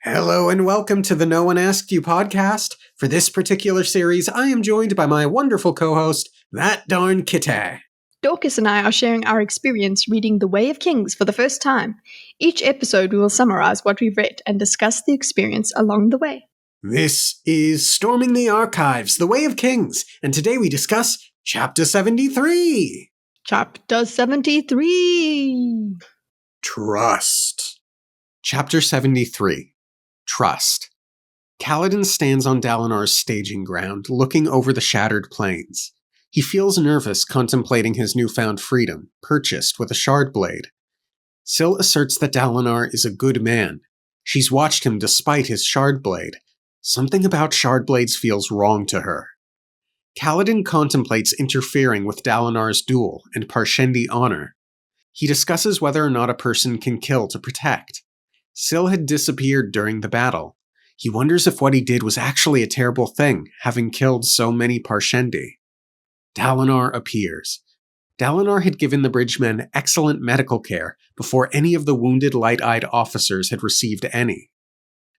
Hello and welcome to the No One Asked You podcast. For this particular series, I am joined by my wonderful co-host, That Darn Kitty. Dorkus and I are sharing our experience reading The Way of Kings for the first time. Each episode we will summarize what we've read and discuss the experience along the way. This is Storming the Archives, The Way of Kings, and today we discuss Chapter 73. Chapter 73. Trust. Chapter 73. Trust. Kaladin stands on Dalinar's staging ground, looking over the shattered plains. He feels nervous contemplating his newfound freedom, purchased with a shard blade. Syl asserts that Dalinar is a good man. She's watched him despite his shard blade. Something about shard blades feels wrong to her. Kaladin contemplates interfering with Dalinar's duel and Parshendi honor. He discusses whether or not a person can kill to protect. Syl had disappeared during the battle. He wonders if what he did was actually a terrible thing, having killed so many Parshendi. Dalinar appears. Dalinar had given the bridgemen excellent medical care before any of the wounded light-eyed officers had received any.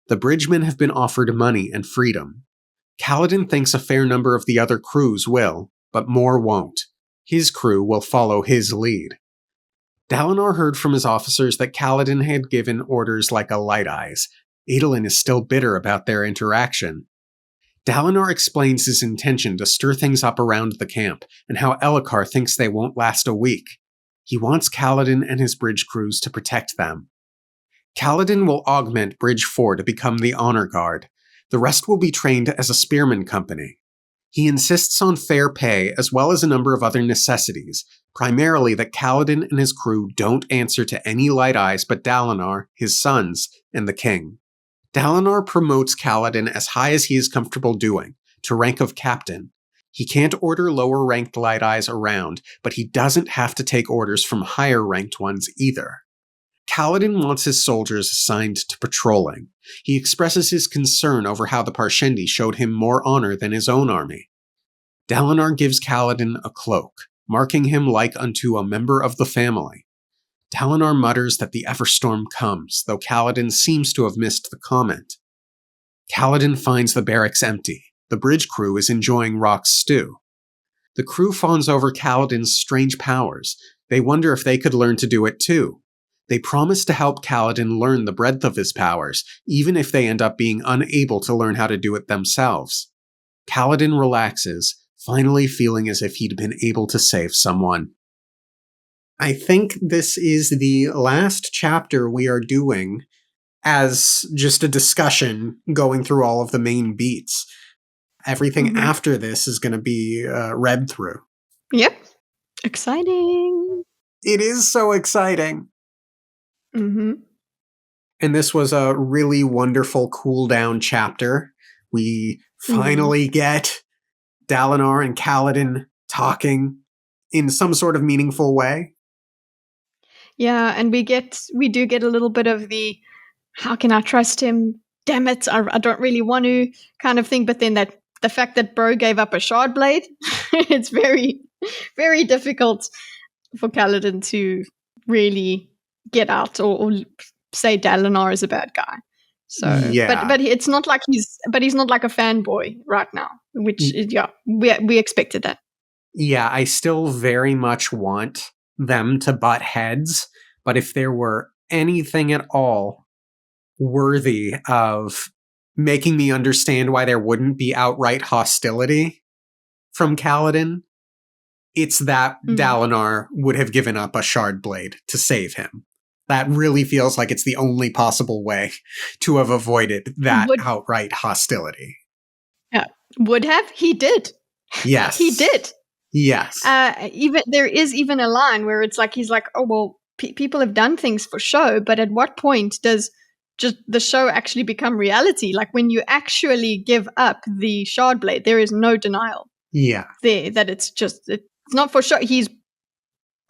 The bridgemen have been offered money and freedom. Kaladin thinks a fair number of the other crews will, but more won't. His crew will follow his lead. Dalinar heard from his officers that Kaladin had given orders like a Light Eyes. Adolin is still bitter about their interaction. Dalinar explains his intention to stir things up around the camp, and how Elhokar thinks they won't last a week. He wants Kaladin and his bridge crews to protect them. Kaladin will augment Bridge 4 to become the Honor Guard. The rest will be trained as a spearman company. He insists on fair pay as well as a number of other necessities, primarily that Kaladin and his crew don't answer to any Light Eyes but Dalinar, his sons, and the king. Dalinar promotes Kaladin as high as he is comfortable doing, to rank of captain. He can't order lower-ranked Light Eyes around, but he doesn't have to take orders from higher-ranked ones either. Kaladin wants his soldiers assigned to patrolling. He expresses his concern over how the Parshendi showed him more honor than his own army. Dalinar gives Kaladin a cloak, marking him like unto a member of the family. Dalinar mutters that the Everstorm comes, though Kaladin seems to have missed the comment. Kaladin finds the barracks empty. The bridge crew is enjoying Rock's stew. The crew fawns over Kaladin's strange powers. They wonder if they could learn to do it too. They promise to help Kaladin learn the breadth of his powers, even if they end up being unable to learn how to do it themselves. Kaladin relaxes, finally feeling as if he'd been able to save someone. I think this is the last chapter we are doing as just a discussion going through all of the main beats. Everything after this is going to be read through. Yep. Exciting. It is so exciting. Mm-hmm. And this was a really wonderful cool-down chapter. We finally get Dalinar and Kaladin talking in some sort of meaningful way. Yeah, and we do get a little bit of the, how can I trust him? Damn it, I don't really want to kind of thing. But then the fact that Bro gave up a shard blade, it's very, very difficult for Kaladin to really get out or say Dalinar is a bad guy. So, yeah. but it's not like he's not like a fanboy right now, which we expected that. Yeah, I still very much want them to butt heads, but if there were anything at all worthy of making me understand why there wouldn't be outright hostility from Kaladin, it's that Dalinar would have given up a shard blade to save him. That really feels like it's the only possible way to have avoided that outright hostility. Yeah, would have? He did. Yes. He did. Yes. Even there is even a line where it's like he's like, oh well, people have done things for show, but at what point does just the show actually become reality? Like when you actually give up the shard blade, there is no denial. Yeah. There that it's not for show.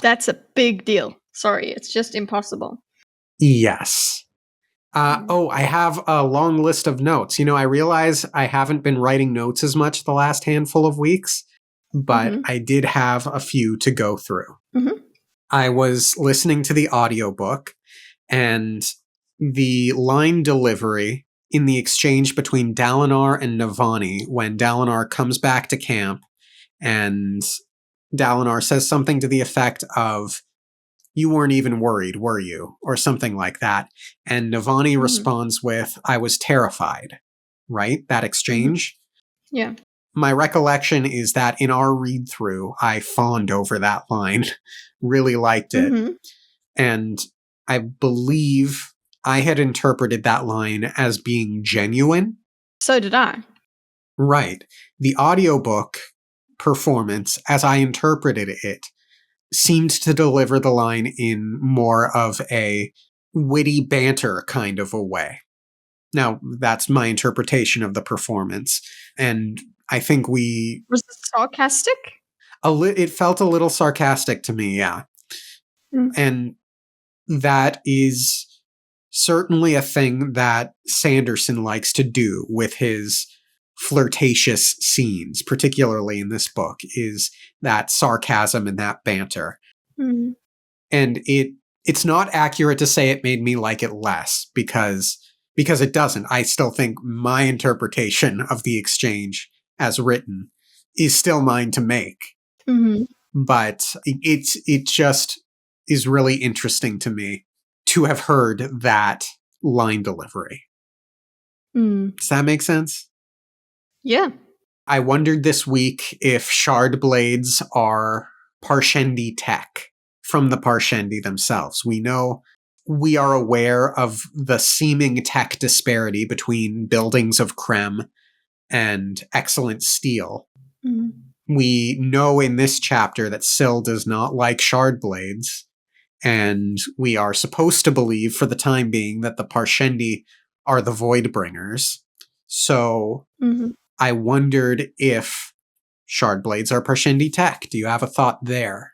That's a big deal. Sorry, it's just impossible. Yes. I have a long list of notes. I realize I haven't been writing notes as much the last handful of weeks, but I did have a few to go through. I was listening to the audiobook, and the line delivery in the exchange between Dalinar and Navani when Dalinar comes back to camp and Dalinar says something to the effect of, "You weren't even worried, were you?" Or something like that. And Navani responds with, "I was terrified." Right? That exchange? Yeah. My recollection is that in our read through, I fawned over that line, really liked it. And I believe I had interpreted that line as being genuine. So did I. Right. The audiobook performance, as I interpreted it, seemed to deliver the line in more of a witty banter kind of a way. Now, that's my interpretation of the performance. And I think Was it sarcastic? it felt a little sarcastic to me, yeah. And that is certainly a thing that Sanderson likes to do with his flirtatious scenes, particularly in this book, is that sarcasm and that banter. And it's not accurate to say it made me like it less because it doesn't. I still think my interpretation of the exchange as written is still mine to make. But it just is really interesting to me to have heard that line delivery. Does that make sense? Yeah. I wondered this week if shard blades are Parshendi tech from the Parshendi themselves. We are aware of the seeming tech disparity between buildings of Krem and excellent steel. We know in this chapter that Syl does not like shard blades, and we are supposed to believe for the time being that the Parshendi are the Voidbringers. So I wondered if shard blades are Parshendi tech. Do you have a thought there?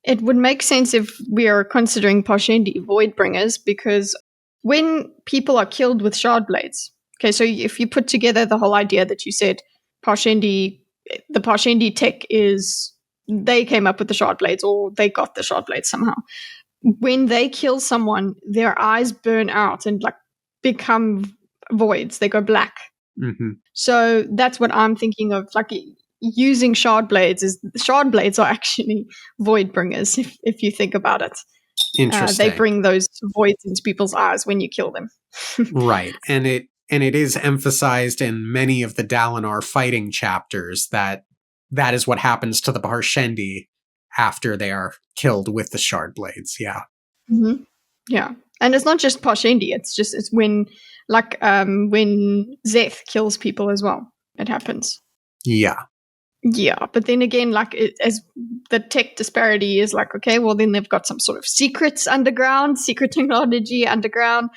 It would make sense if we are considering Parshendi Voidbringers, because when people are killed with shard blades, okay, so if you put together the whole idea that you said Parshendi, the Parshendi tech is they came up with the shard blades or they got the shard blades somehow. When they kill someone, their eyes burn out and like become voids. They go black. So that's what I'm thinking of, like using shard blades. Is shard blades are actually void bringers if you think about it. Interesting. They bring those voids into people's eyes when you kill them. Right. And it is emphasized in many of the Dalinar fighting chapters that is what happens to the Parshendi after they are killed with the shard blades. Yeah. Yeah. And it's not just Parshendi, it's when when Zeth kills people as well. It happens. Yeah. Yeah, but then again, as the tech disparity is like, okay, well then they've got some sort of secrets underground, secret technology underground.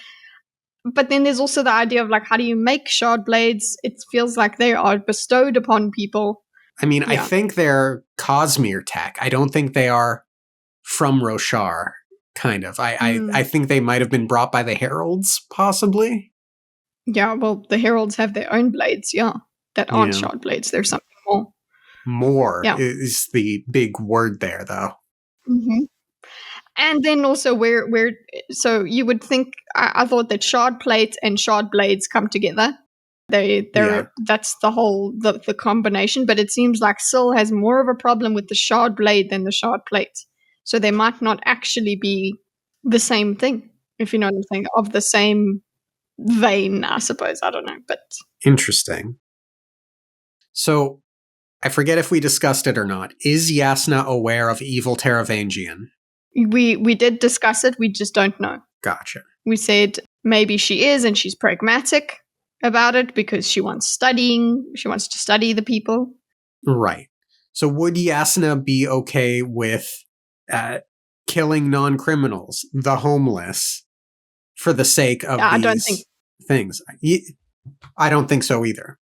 But then there's also the idea of like, how do you make shard blades? It feels like they are bestowed upon people. I mean, I think they're Cosmere tech. I don't think they are from Roshar, kind of. I think they might have been brought by the Heralds, possibly. Yeah, well, the Heralds have their own blades, that aren't shard blades. There's something more. More is the big word there, though. And then also where so you would think, I thought that shard plates and shard blades come together. That's the whole the combination, but it seems like Syl has more of a problem with the shard blade than the shard plate. So they might not actually be the same thing, if you know what I'm saying, of the same vein, I suppose. I don't know, but interesting. So I forget if we discussed it or not. Is Yasna aware of evil Taravangian? We did discuss it. We just don't know. Gotcha. We said maybe she is, and she's pragmatic about it because she wants to study the people. Right. So would Yasna be okay with killing non-criminals, the homeless, for the sake of these things? I don't think so either.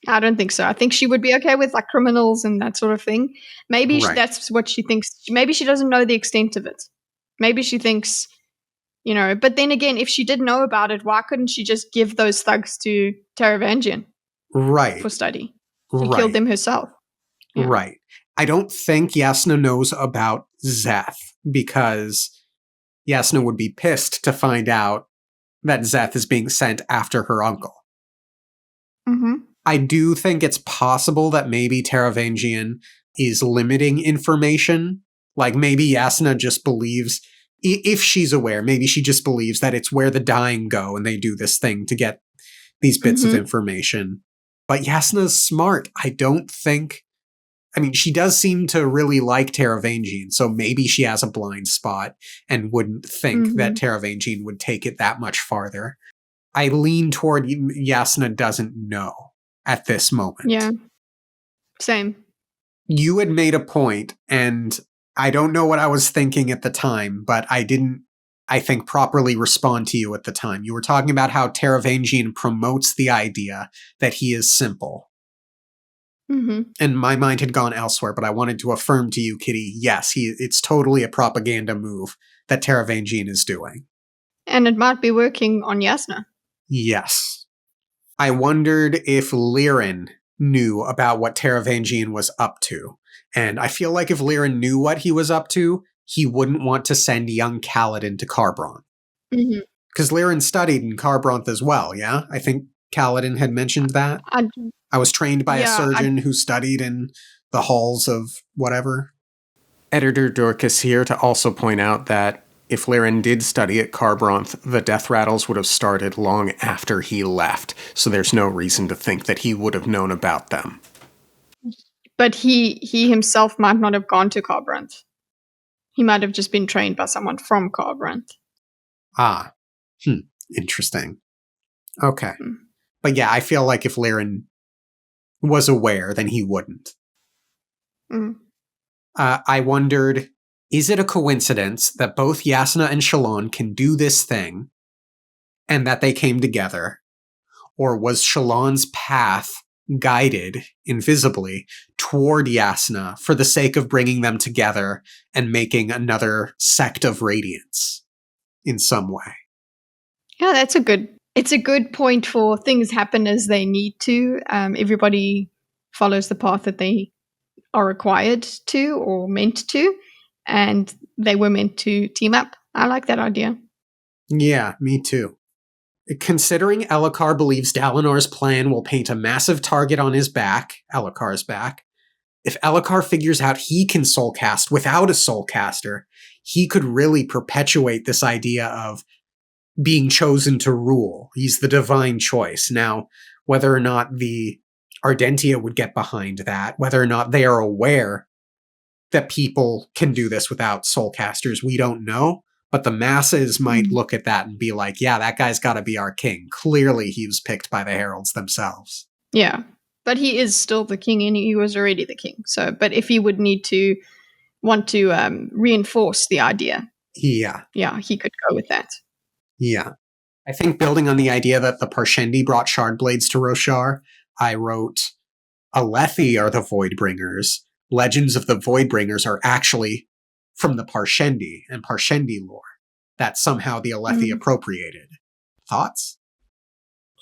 I don't think so. I think she would be okay with like criminals and that sort of thing. Maybe that's what she thinks. Maybe she doesn't know the extent of it. Maybe she thinks, but then again, if she did know about it, why couldn't she just give those thugs to Taravangian? Right. For study. She killed them herself. Yeah. Right. I don't think Yasna knows about Zeth because Yasna would be pissed to find out that Zeth is being sent after her uncle. Mm-hmm. I do think it's possible that maybe Taravangian is limiting information. Like maybe Yasna just believes, if she's aware, maybe she just believes that it's where the dying go and they do this thing to get these bits of information. But Yasna's smart. I mean, she does seem to really like Taravangian, so maybe she has a blind spot and wouldn't think that Taravangian would take it that much farther. I lean toward Yasna doesn't know at this moment. Yeah. Same. You had made a point, and I don't know what I was thinking at the time, but I didn't, I think, properly respond to you at the time. You were talking about how Taravangian promotes the idea that he is simple. And my mind had gone elsewhere, but I wanted to affirm to you, Kitty, yes, it's totally a propaganda move that Taravangian is doing. And it might be working on Yasna. Yes. I wondered if Liren knew about what Taravangian was up to. And I feel like if Liren knew what he was up to, he wouldn't want to send young Kaladin to Kharbranth. Because Liren studied in Kharbranth as well, yeah? I think Kaladin had mentioned that. I was trained by a surgeon who studied in the halls of whatever. Editor Dorkus here to also point out that if Liren did study at Kharbranth, the death rattles would have started long after he left, so there's no reason to think that he would have known about them. But he himself might not have gone to Kharbranth. He might have just been trained by someone from Kharbranth. Ah. Interesting. Okay. But yeah, I feel like if Liren was aware, then he wouldn't. I wondered, is it a coincidence that both Yasna and Shallan can do this thing and that they came together? Or was Shallan's path guided invisibly toward Yasna for the sake of bringing them together and making another sect of radiance in some way? Yeah, it's a good point for things happen as they need to. Everybody follows the path that they are required to or meant to, and they were meant to team up. I like that idea. Yeah, me too. Considering Elhokar believes Dalinar's plan will paint a massive target on his back, Elhokar's back, if Elhokar figures out he can soulcast without a soulcaster, he could really perpetuate this idea of being chosen to rule. He's the divine choice. Now, whether or not the Ardentia would get behind that, whether or not they are aware that people can do this without soulcasters, we don't know. But the masses might look at that and be like, yeah, that guy's got to be our king. Clearly, he was picked by the heralds themselves. Yeah, but he is still the king, and he was already the king. So, but if he would want to reinforce the idea, he could go with that. Yeah. I think building on the idea that the Parshendi brought Shardblades to Roshar, I wrote, Alethi are the Voidbringers. Legends of the Voidbringers are actually from the Parshendi and Parshendi lore that somehow the Alethi appropriated. Thoughts?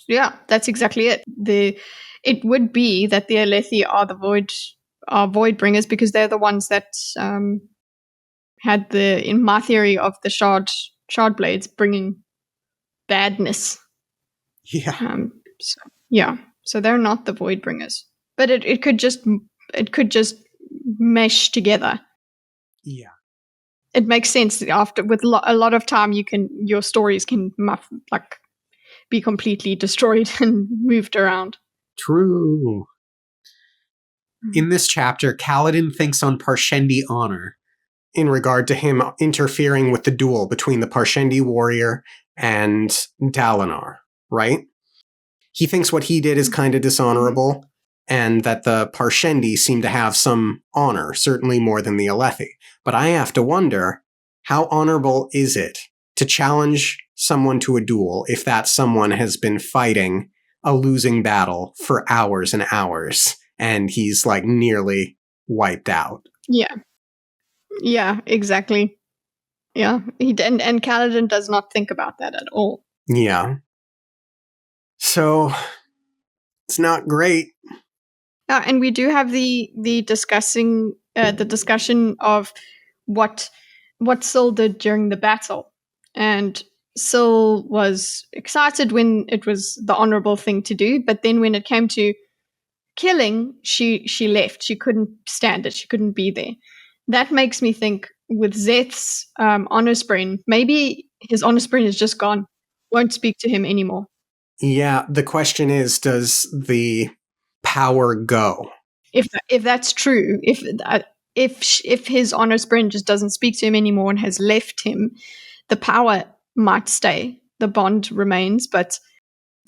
Yeah, that's exactly it. It would be that the Alethi are Voidbringers because they're the ones that had in my theory of the Shardblades bringing badness. Yeah. So they're not the Voidbringers, but it could just mesh together. Yeah, it makes sense after with a lot of time. Your stories can be completely destroyed and moved around. True. In this chapter, Kaladin thinks on Parshendi honor in regard to him interfering with the duel between the Parshendi warrior and Dalinar, right? He thinks what he did is kind of dishonorable, and that the Parshendi seem to have some honor, certainly more than the Alethi. But I have to wonder, how honorable is it to challenge someone to a duel if that someone has been fighting a losing battle for hours and hours, and he's like nearly wiped out? Yeah, exactly. Yeah, and Kaladin does not think about that at all. Yeah. So, it's not great. And we do have the discussion of what Syl did during the battle. And Syl was excited when it was the honorable thing to do, but then when it came to killing, she left. She couldn't stand it. She couldn't be there. That makes me think with Zeth's honor spring, maybe his honor spring is just gone. Won't speak to him anymore. Yeah, the question is, does the power go? If that's true, if his honor spring just doesn't speak to him anymore and has left him, the power might stay. The bond remains, but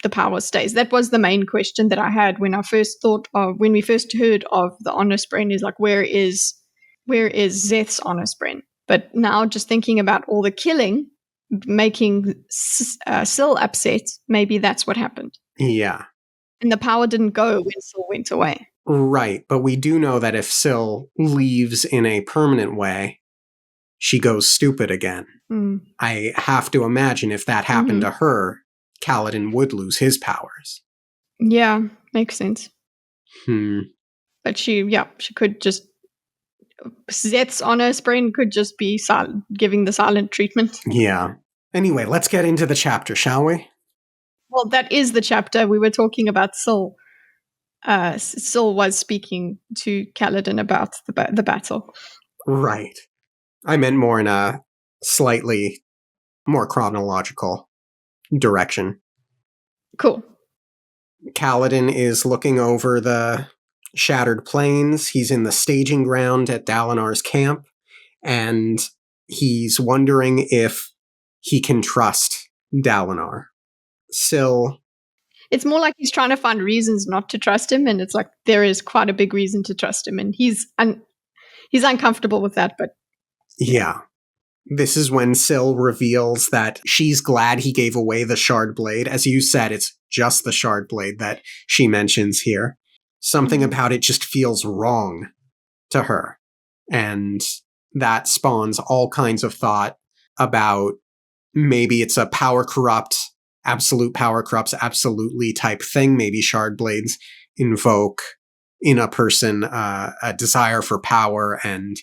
the power stays. That was the main question that I had when I first thought of, when we first heard of the honor spring, is like, where is Zeth's honor spring? But now just thinking about all the killing, making Syl upset, maybe that's what happened. Yeah. And the power didn't go when Syl went away. Right, but we do know that if Syl leaves in a permanent way, she goes stupid again. Mm. I have to imagine if that happened to her, Kaladin would lose his powers. Yeah, makes sense. But she could just, Zeth's honor spring could just be silent, giving the silent treatment. Yeah. Anyway, let's get into the chapter, shall we? Well, that is the chapter. We were talking about Syl. Syl was speaking to Kaladin about the battle. Right. I meant more in a slightly more chronological direction. Cool. Kaladin is looking over the shattered plains. He's in the staging ground at Dalinar's camp, and he's wondering if he can trust Dalinar. Syl. It's more like he's trying to find reasons not to trust him, and it's like there is quite a big reason to trust him, and he's uncomfortable with that. But yeah. This is when Syl reveals that she's glad he gave away the shard blade. As you said, it's just the shard blade that she mentions here. Something about it just feels wrong to her. And that spawns all kinds of thought about maybe it's a power corrupt, absolute power corrupts absolutely type thing. Maybe shard blades invoke in a person a desire for power and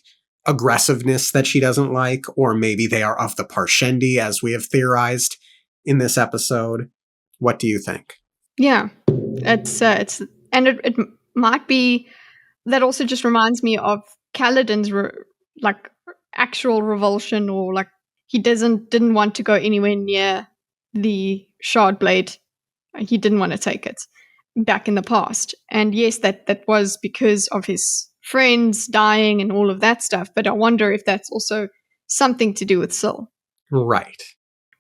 aggressiveness that she doesn't like, or maybe they are of the Parshendi, as we have theorized in this episode. What do you think? Yeah, it's it might be that. Also, just reminds me of Kaladin's actual revulsion, or like he didn't want to go anywhere near the shard blade. He didn't want to take it back in the past, and yes, that was because of his friends dying and all of that stuff. But I wonder if that's also something to do with Syl. Right.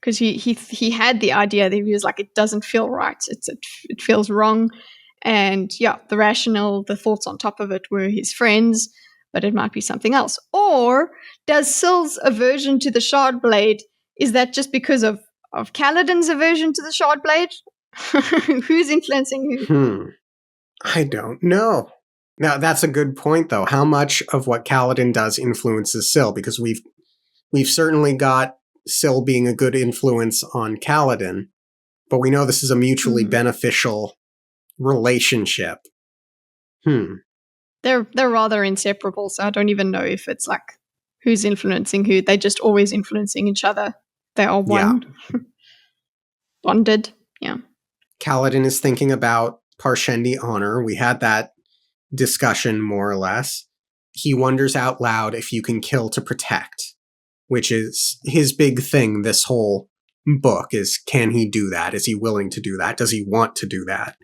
Because he had the idea that he was like, it doesn't feel right. It feels wrong. And yeah, the rational, the thoughts on top of it were his friends, but it might be something else. Or does Syl's aversion to the shard blade, is that just because of Kaladin's aversion to the shard blade? Who's influencing who? I don't know. Now, that's a good point, though. How much of what Kaladin does influences Syl? Because we've certainly got Syl being a good influence on Kaladin, but we know this is a mutually beneficial relationship. They're rather inseparable, so I don't even know if it's like who's influencing who. They're just always influencing each other. They are one. Yeah. Bonded. Yeah. Kaladin is thinking about Parshendi honor. We had that discussion more or less. He wonders out loud if you can kill to protect, which is his big thing this whole book, is can he do that? Is he willing to do that? Does he want to do that?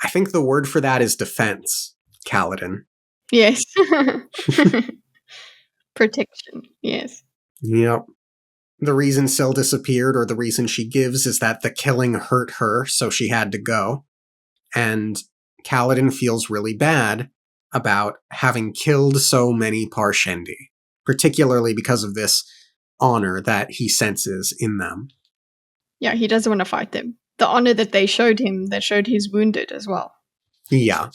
I think the word for that is defense, Kaladin. Yes. Protection, yes. Yep. The reason Syl disappeared, or the reason she gives, is that the killing hurt her, so she had to go. And Kaladin feels really bad about having killed so many Parshendi, particularly because of this honor that he senses in them. Yeah, he doesn't want to fight them. The honor that they showed him, that showed he's wounded as well. Yeah.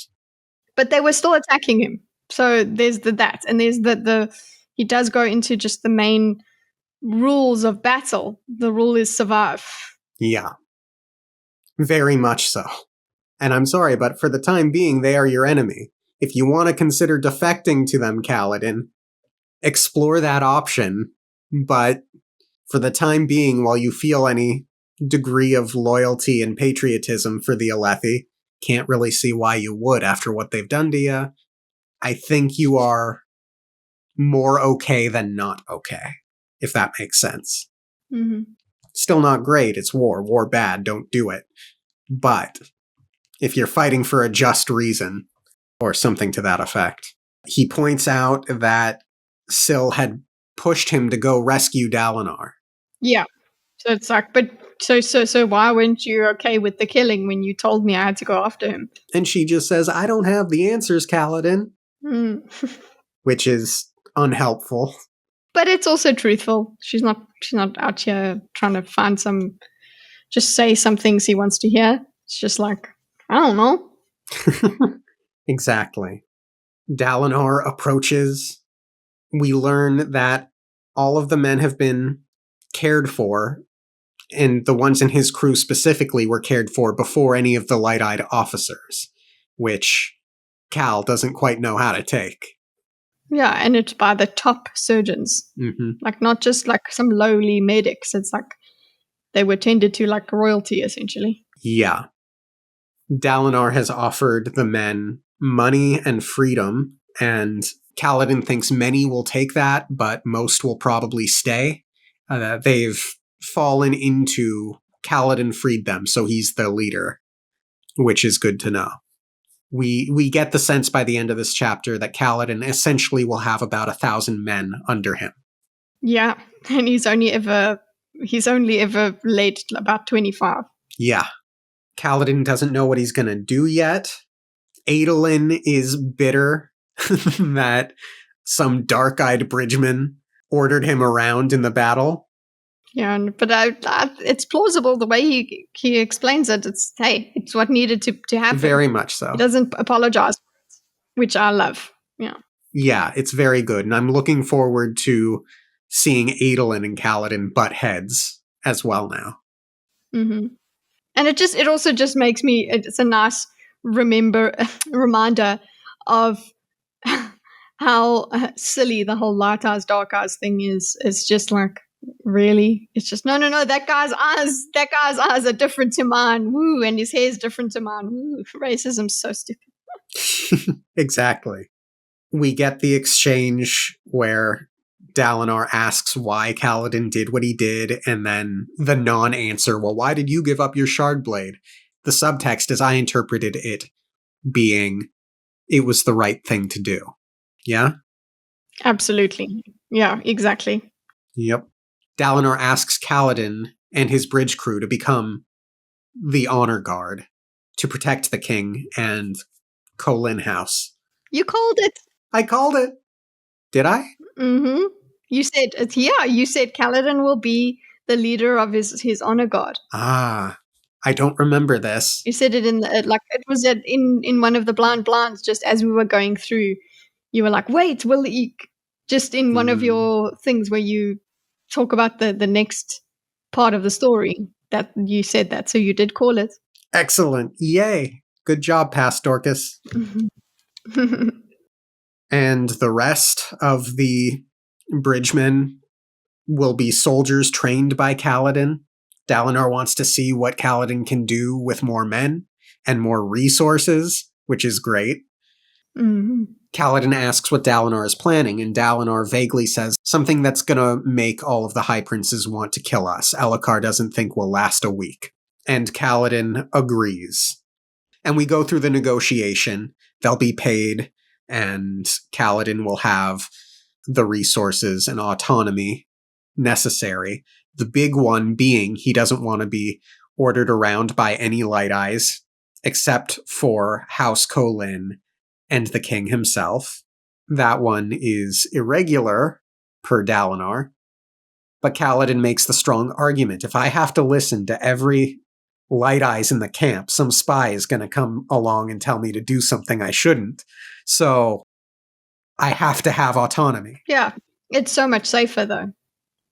But they were still attacking him. So there's that. And there's he does go into just the main rules of battle. The rule is survive. Yeah. Very much so. And I'm sorry, but for the time being, they are your enemy. If you want to consider defecting to them, Kaladin, explore that option. But For the time being, while you feel any degree of loyalty and patriotism for the Alethi, can't really see why you would after what they've done to you, I think you are more okay than not okay, if that makes sense. Mm-hmm. Still not great, it's war. War bad, don't do it. But if you're fighting for a just reason, or something to that effect. He points out that Syl had pushed him to go rescue Dalinar. Yeah. So it's like, but so why weren't you okay with the killing when you told me I had to go after him? And she just says, I don't have the answers, Kaladin. Which is unhelpful. But it's also truthful. She's not out here trying to find just say some things he wants to hear. It's just like, I don't know. Exactly. Dalinar approaches. We learn that all of the men have been cared for, and the ones in his crew specifically were cared for before any of the light-eyed officers, which Cal doesn't quite know how to take. Yeah, and it's by the top surgeons. Mm-hmm. Like, not just like some lowly medics. It's like they were tended to like royalty, essentially. Yeah. Dalinar has offered the men money and freedom, and Kaladin thinks many will take that, but most will probably stay. They've fallen into Kaladin freed them, so he's the leader, which is good to know. We get the sense by the end of this chapter that Kaladin essentially will have about 1,000 men under him. Yeah, and he's only ever led about 25. Yeah. Kaladin doesn't know what he's going to do yet. Adolin is bitter that some dark-eyed bridgeman ordered him around in the battle. Yeah, but it's plausible the way he explains it. It's what needed to happen. Very much so. He doesn't apologize, which I love. Yeah. Yeah, it's very good. And I'm looking forward to seeing Adolin and Kaladin butt heads as well now. Mm-hmm. And it also just makes me, it's a nice reminder of how silly the whole light eyes, dark eyes thing is. It's just like, really? It's just, no, that guy's eyes are different to mine. Woo, and his hair's different to mine. Woo, racism's so stupid. Exactly. We get the exchange where Dalinar asks why Kaladin did what he did, and then the non-answer, well, why did you give up your shard blade? The subtext, as I interpreted it, being, it was the right thing to do. Yeah? Absolutely. Yeah, exactly. Yep. Dalinar asks Kaladin and his bridge crew to become the honor guard to protect the king and Kholin House. You called it. I called it. Did I? Mm-hmm. You said, you said Kaladin will be the leader of his honor guard. Ah, I don't remember this. You said it in it was in one of the blind blinds just as we were going through. You were like, wait, will you, just in one of your things where you talk about the next part of the story that you said that. So you did call it. Excellent. Yay. Good job, past Dorkus. And the rest of the bridgemen will be soldiers trained by Kaladin. Dalinar wants to see what Kaladin can do with more men and more resources, which is great. Mm-hmm. Kaladin asks what Dalinar is planning, and Dalinar vaguely says something that's going to make all of the High Princes want to kill us. Elhokar doesn't think we'll last a week. And Kaladin agrees. And we go through the negotiation. They'll be paid, and Kaladin will have the resources and autonomy necessary. The big one being he doesn't want to be ordered around by any Light Eyes, except for House Kholin and the king himself. That one is irregular, per Dalinar. But Kaladin makes the strong argument. If I have to listen to every Light Eyes in the camp, some spy is going to come along and tell me to do something I shouldn't. So I have to have autonomy. Yeah, it's so much safer, though.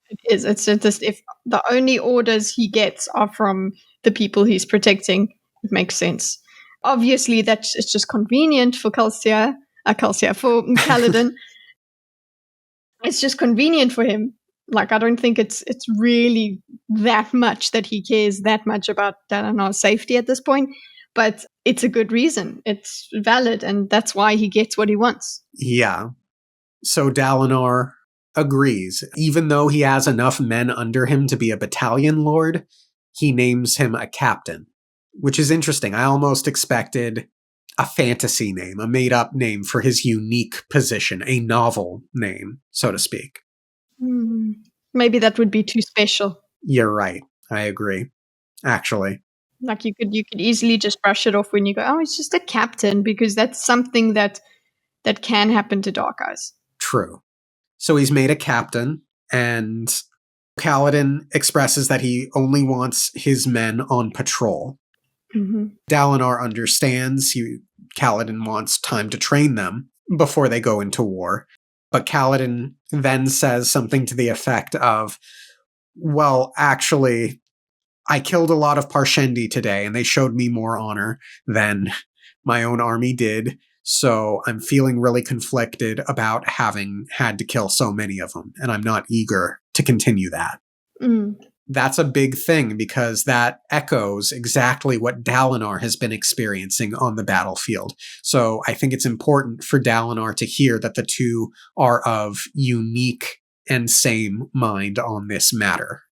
It is. It's just if the only orders he gets are from the people he's protecting, it makes sense. Obviously, it's just convenient for for Kaladin. It's just convenient for him. Like, I don't think it's really that much that he cares that much about Dalinar's safety at this point, but it's a good reason. It's valid, and that's why he gets what he wants. Yeah. So Dalinar agrees. Even though he has enough men under him to be a battalion lord, he names him a captain, which is interesting. I almost expected a fantasy name, a made-up name for his unique position, a novel name, so to speak. Maybe that would be too special. You're right. I agree. Actually. Like, you could easily just brush it off when you go, oh, it's just a captain, because that's something that can happen to Dark Eyes. True. So he's made a captain, and Kaladin expresses that he only wants his men on patrol. Dalinar understands. Kaladin wants time to train them before they go into war. But Kaladin then says something to the effect of, well, actually, I killed a lot of Parshendi today, and they showed me more honor than my own army did. So I'm feeling really conflicted about having had to kill so many of them, and I'm not eager to continue that. That's a big thing, because that echoes exactly what Dalinar has been experiencing on the battlefield. So I think it's important for Dalinar to hear that the two are of unique and same mind on this matter.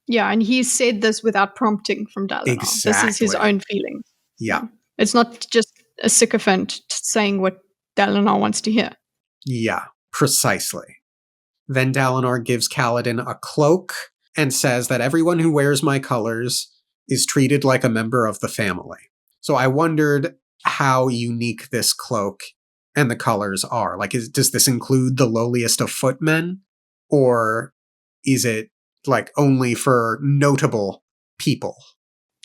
Yeah, and he said this without prompting from Dalinar. Exactly. This is his own feelings. Yeah. It's not just a sycophant saying what Dalinar wants to hear. Yeah, precisely. Then Dalinar gives Kaladin a cloak and says that everyone who wears my colors is treated like a member of the family. So I wondered how unique this cloak and the colors are. Like, does this include the lowliest of footmen? Or is it like only for notable people?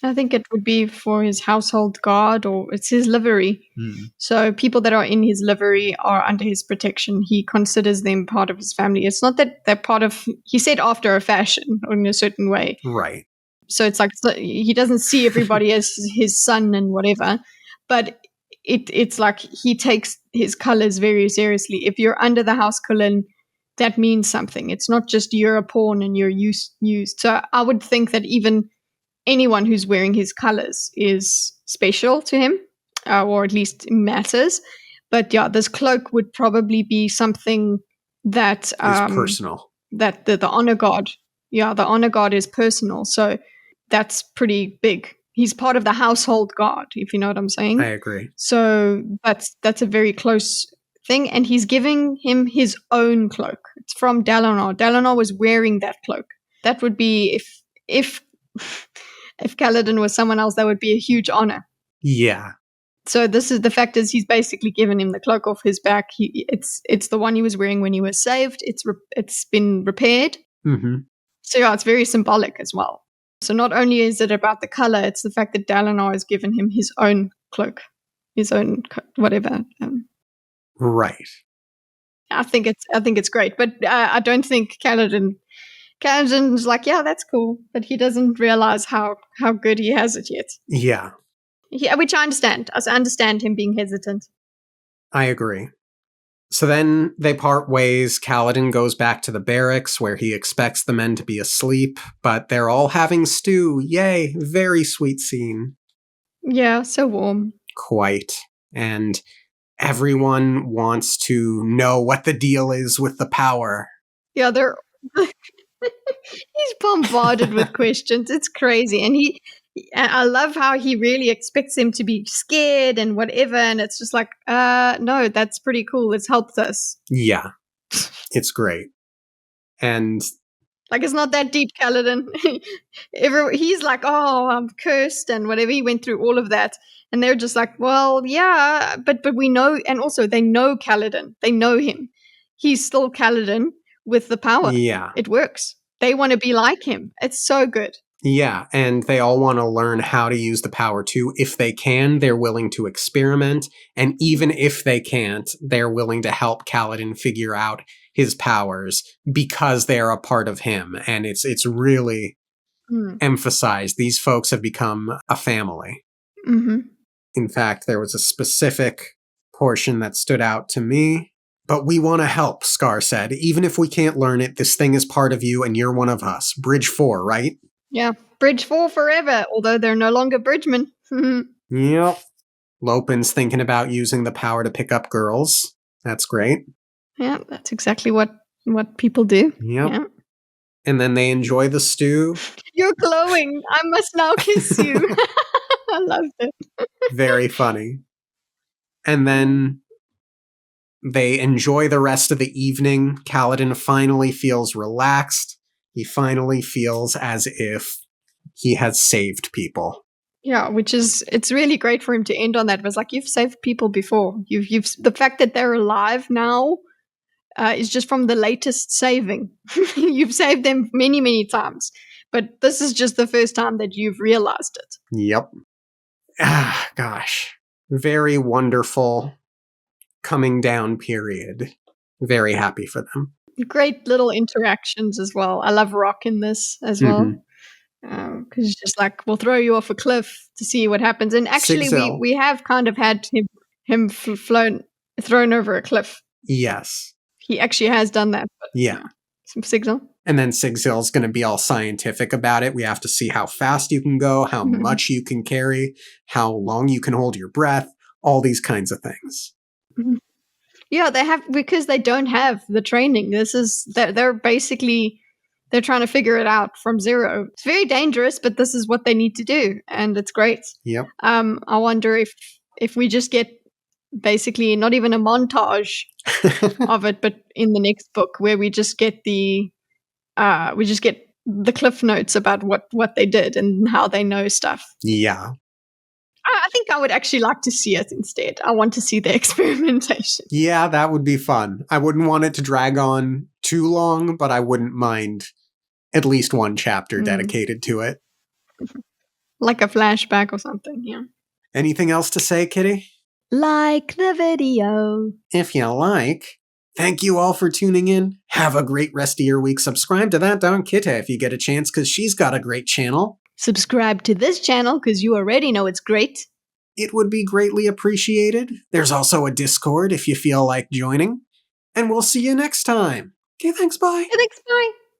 I think it would be for his household guard, or it's his livery. So people that are in his livery are under his protection. He considers them part of his family. It's not that they're part of, he said, after a fashion or in a certain way. Right. So it's like, he doesn't see everybody as his son and whatever, but it's like he takes his colors very seriously. If you're under the house Cullen, that means something. It's not just you're a pawn and you're used. So I would think that even anyone who's wearing his colors is special to him, or at least matters. But yeah, this cloak would probably be something that is personal. That the honor guard, the honor guard is personal. So that's pretty big. He's part of the household guard, if you know what I'm saying. I agree. So that's a very close thing, and he's giving him his own cloak. It's from Dalinar. Dalinar was wearing that cloak. That would be if Kaladin was someone else, that would be a huge honor. Yeah. So this is the fact is he's basically given him the cloak off his back. It's the one he was wearing when he was saved. It's been repaired. So yeah, it's very symbolic as well. So not only is it about the color, it's the fact that Dalinar has given him his own cloak, his own whatever. Right. I think it's great, but I don't think Kaladin's like, yeah, that's cool, but he doesn't realize how good he has it yet. Yeah. Which I understand. I understand him being hesitant. I agree. So then they part ways. Kaladin goes back to the barracks where he expects the men to be asleep, but they're all having stew. Yay. Very sweet scene. Yeah, so warm. Quite. And everyone wants to know what the deal is with the power. Yeah, they're he's bombarded with questions. It's crazy. And I love how he really expects them to be scared and whatever. And it's just like, no, that's pretty cool. It's helped us. Yeah. It's great. And like, it's not that deep, Kaladin. He's like, oh, I'm cursed and whatever. He went through all of that. And they're just like, well, yeah, but we know. And also they know Kaladin. They know him. He's still Kaladin with the power. Yeah. It works. They want to be like him. It's so good. Yeah, and they all want to learn how to use the power too. If they can, they're willing to experiment. And even if they can't, they're willing to help Kaladin figure out his powers because they're a part of him. And it's really emphasized. These folks have become a family. In fact, there was a specific portion that stood out to me. But we want to help, Scar said. Even if we can't learn it, this thing is part of you and you're one of us. Bridge 4, right? Yeah, Bridge 4 forever, although they're no longer bridgemen. Yep. Lopin's thinking about using the power to pick up girls. That's great. Yeah, that's exactly what people do. Yep. Yeah. And then they enjoy the stew. You're glowing. I must now kiss you. I loved it. Very funny. And then they enjoy the rest of the evening. Kaladin finally feels relaxed. He finally feels as if he has saved people. Yeah, it's really great for him to end on that. It was like, you've saved people before. You've the fact that they're alive now is just from the latest saving. You've saved them many, many times. But this is just the first time that you've realized it. Yep. Ah, gosh. Very wonderful coming down period. Very happy for them. Great little interactions as well. I love Rock in this as well. Because it's just like, we'll throw you off a cliff to see what happens. And actually, Sigzil. we have kind of had him thrown over a cliff. Yes. He actually has done that. But, Yeah. Some Sigzil. And then Sigzil's going to be all scientific about it. We have to see how fast you can go, how much you can carry, how long you can hold your breath, all these kinds of things. Yeah, they have, because they don't have the training. They're basically, they're trying to figure it out from zero. It's very dangerous, but this is what they need to do, and it's great. Yep. I wonder if we just get basically not even a montage of it, but in the next book where we just get the cliff notes about what they did and how they know stuff. Yeah. I think I would actually like to see it instead. I want to see the experimentation. Yeah, that would be fun. I wouldn't want it to drag on too long, but I wouldn't mind at least one chapter dedicated to it. Like a flashback or something, yeah. Anything else to say, Kitty? Like the video. If you like. Thank you all for tuning in. Have a great rest of your week. Subscribe to that Don Kitty if you get a chance, because she's got a great channel. Subscribe to this channel because you already know it's great. It would be greatly appreciated. There's also a Discord if you feel like joining. And we'll see you next time. Okay, thanks, bye. Thanks, bye.